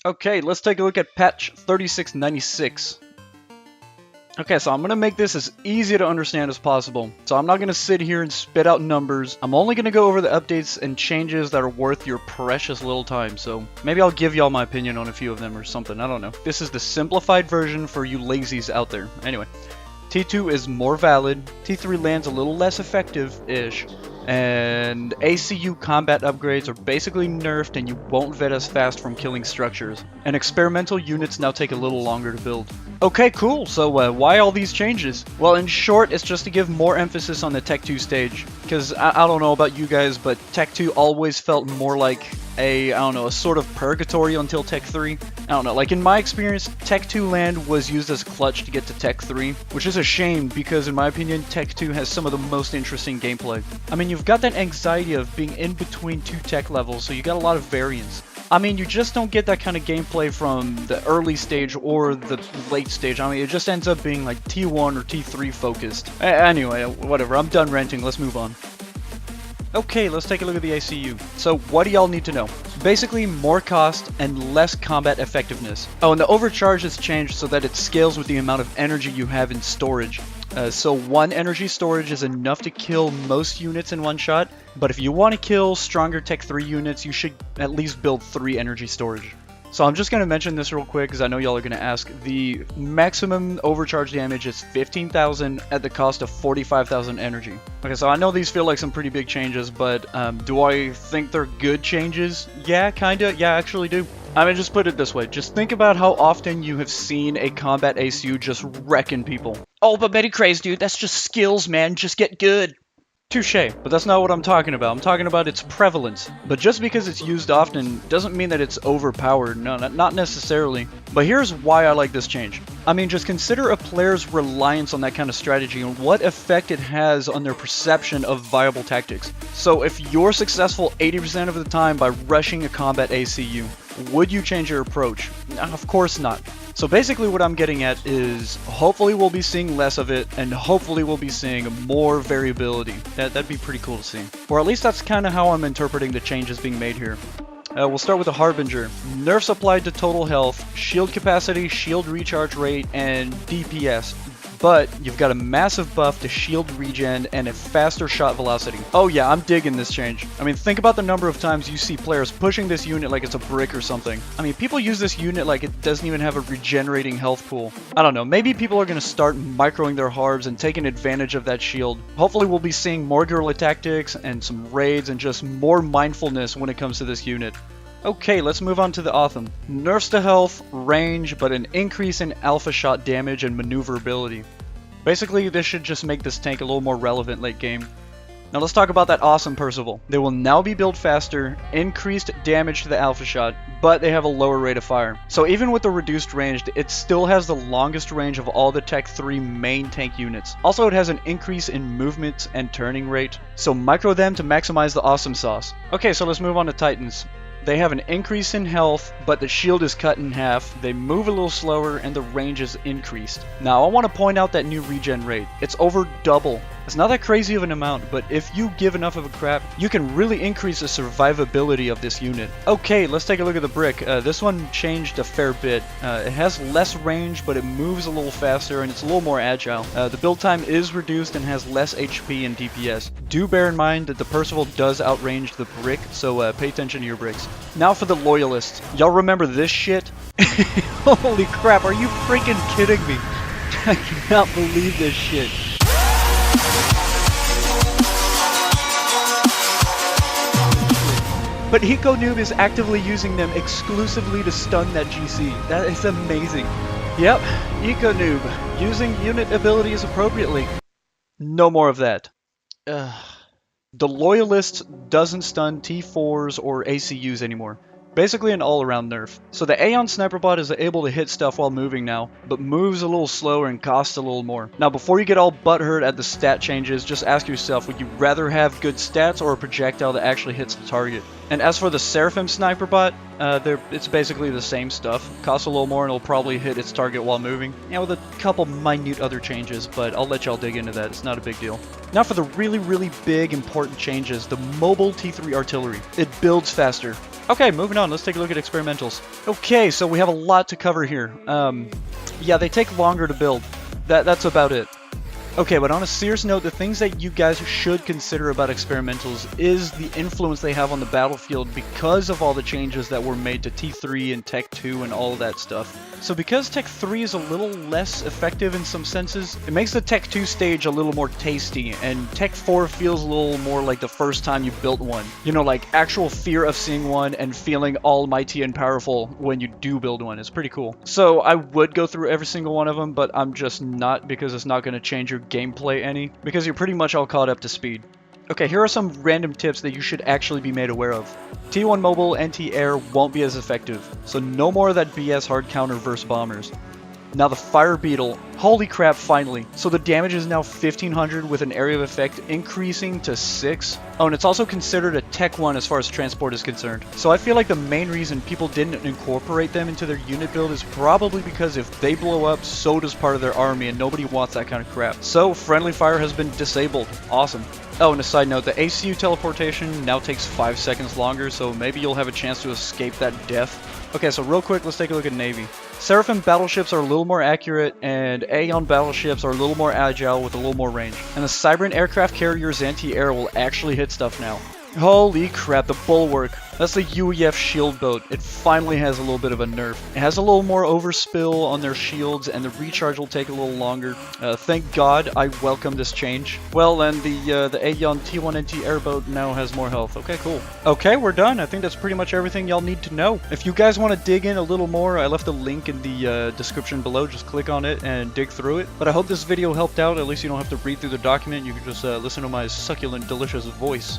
Okay, let's take a look at patch 3696. Okay, so I'm going to make this as easy to understand as possible. So I'm not going to sit here and spit out numbers. I'm only going to go over the updates and changes that are worth your precious little time. So maybe I'll give y'all my opinion on a few of them or something. I don't know. This is the simplified version for you lazies out there. Anyway, T2 is more valid. T3 lands a little less effective-ish. And ACU combat upgrades are basically nerfed and you won't vet as fast from killing structures. And experimental units now take a little longer to build. Okay, cool. So why all these changes? Well, in short, it's just to give more emphasis on the Tech 2 stage. Because I don't know about you guys, but Tech 2 always felt more like a sort of purgatory until Tech 3. I don't know, like in my experience, Tech 2 land was used as clutch to get to Tech 3, which is a shame because in my opinion, Tech 2 has some of the most interesting gameplay. I mean, you've got that anxiety of being in between two tech levels, so you got a lot of variance. I mean, you just don't get that kind of gameplay from the early stage or the late stage. I mean, it just ends up being like T1 or T3 focused. Anyway, whatever, I'm done ranting, let's move on. Okay, let's take a look at the ACU. So what do y'all need to know? Basically, more cost and less combat effectiveness. Oh, and the overcharge has changed so that it scales with the amount of energy you have in storage. So 1 energy storage is enough to kill most units in one shot, but if you want to kill stronger Tech 3 units, you should at least build 3 energy storage. So I'm just going to mention this real quick because I know y'all are going to ask. The maximum overcharge damage is 15,000 at the cost of 45,000 energy. Okay, so I know these feel like some pretty big changes, but do I think they're good changes? Yeah, kinda. Yeah, I actually do. I mean, just put it this way. Just think about how often you have seen a combat ACU just wrecking people. Oh, but Betty Craze, dude, that's just skills, man. Just get good. Touché, but that's not what I'm talking about. I'm talking about its prevalence. But just because it's used often doesn't mean that it's overpowered. No, not necessarily. But here's why I like this change. I mean, just consider a player's reliance on that kind of strategy and what effect it has on their perception of viable tactics. So if you're successful 80% of the time by rushing a combat ACU, would you change your approach? Of course not. So basically what I'm getting at is hopefully we'll be seeing less of it and hopefully we'll be seeing more variability. That'd be pretty cool to see. Or at least that's kind of how I'm interpreting the changes being made here. We'll start with the Harbinger. Nerfs applied to total health, shield capacity, shield recharge rate, and DPS. But you've got a massive buff to shield regen and a faster shot velocity. Oh yeah, I'm digging this change. I mean, think about the number of times you see players pushing this unit like it's a brick or something. I mean, people use this unit like it doesn't even have a regenerating health pool. I don't know, maybe people are going to start microing their harbs and taking advantage of that shield. Hopefully we'll be seeing more guerrilla tactics and some raids and just more mindfulness when it comes to this unit. Okay, let's move on to the Autumn. Nerfs to health, range, but an increase in alpha shot damage and maneuverability. Basically, this should just make this tank a little more relevant late game. Now let's talk about that awesome Percival. They will now be built faster, increased damage to the alpha shot, but they have a lower rate of fire. So even with the reduced range, it still has the longest range of all the Tech 3 main tank units. Also, it has an increase in movement and turning rate, so micro them to maximize the awesome sauce. Okay, so let's move on to Titans. They have an increase in health, but the shield is cut in half, they move a little slower, and the range is increased. Now, I want to point out that new regen rate. It's over double. It's not that crazy of an amount, but if you give enough of a crap, you can really increase the survivability of this unit. Okay, let's take a look at the brick. This one changed a fair bit. It has less range, but it moves a little faster, and it's a little more agile. The build time is reduced and has less HP and DPS. Do bear in mind that the Percival does outrange the brick, so pay attention to your bricks. Now for the Loyalists. Y'all remember this shit? Holy crap, are you freaking kidding me? I cannot believe this shit. But Eco Noob is actively using them exclusively to stun that GC. That is amazing. Yep, Eco Noob, using unit abilities appropriately. No more of that. The Loyalist doesn't stun T4s or ACUs anymore. Basically an all-around nerf. So the Aeon Sniper Bot is able to hit stuff while moving now, but moves a little slower and costs a little more. Now before you get all butthurt at the stat changes, just ask yourself, would you rather have good stats or a projectile that actually hits the target? And as for the Seraphim Sniper Bot, it's basically the same stuff. Costs a little more and it'll probably hit its target while moving. Yeah, with a couple minute other changes, but I'll let y'all dig into that, it's not a big deal. Now for the really big important changes, the mobile T3 artillery. It builds faster. Okay, moving on. Let's take a look at experimentals. Okay, so we have a lot to cover here. Yeah, they take longer to build. That's about it. Okay, but on a serious note, the things that you guys should consider about experimentals is the influence they have on the battlefield because of all the changes that were made to T3 and Tech 2 and all of that stuff. So because Tech 3 is a little less effective in some senses, it makes the Tech 2 stage a little more tasty, and Tech 4 feels a little more like the first time you built one. You know, like actual fear of seeing one and feeling almighty and powerful when you do build one. It's pretty cool. So I would go through every single one of them, but I'm just not, because it's not going to change your gameplay any, because you're pretty much all caught up to speed. Okay, here are some random tips that you should actually be made aware of. T1 Mobile anti-air won't be as effective, so no more of that BS hard counter versus bombers. Now the Fire Beetle, holy crap, finally. So the damage is now 1500 with an area of effect increasing to 6. Oh, and it's also considered a Tech 1 as far as transport is concerned. So I feel like the main reason people didn't incorporate them into their unit build is probably because if they blow up, so does part of their army, and nobody wants that kind of crap. So friendly fire has been disabled. Awesome. Oh, and a side note, the ACU teleportation now takes 5 seconds longer, so maybe you'll have a chance to escape that death. Okay, so real quick, let's take a look at Navy. Seraphim battleships are a little more accurate, and Aeon battleships are a little more agile with a little more range. And the Cybran aircraft carrier's anti-air will actually hit stuff now. Holy crap, the Bulwark. That's the UEF shield boat. It finally has a little bit of a nerf. It has a little more overspill on their shields, and the recharge will take a little longer. Thank God, I welcome this change. Well, and the Aeon T1 NT airboat now has more health. Okay, cool. Okay, we're done. I think that's pretty much everything y'all need to know. If you guys want to dig in a little more, I left a link in the description below. Just click on it and dig through it. But I hope this video helped out. At least you don't have to read through the document. You can just listen to my succulent, delicious voice.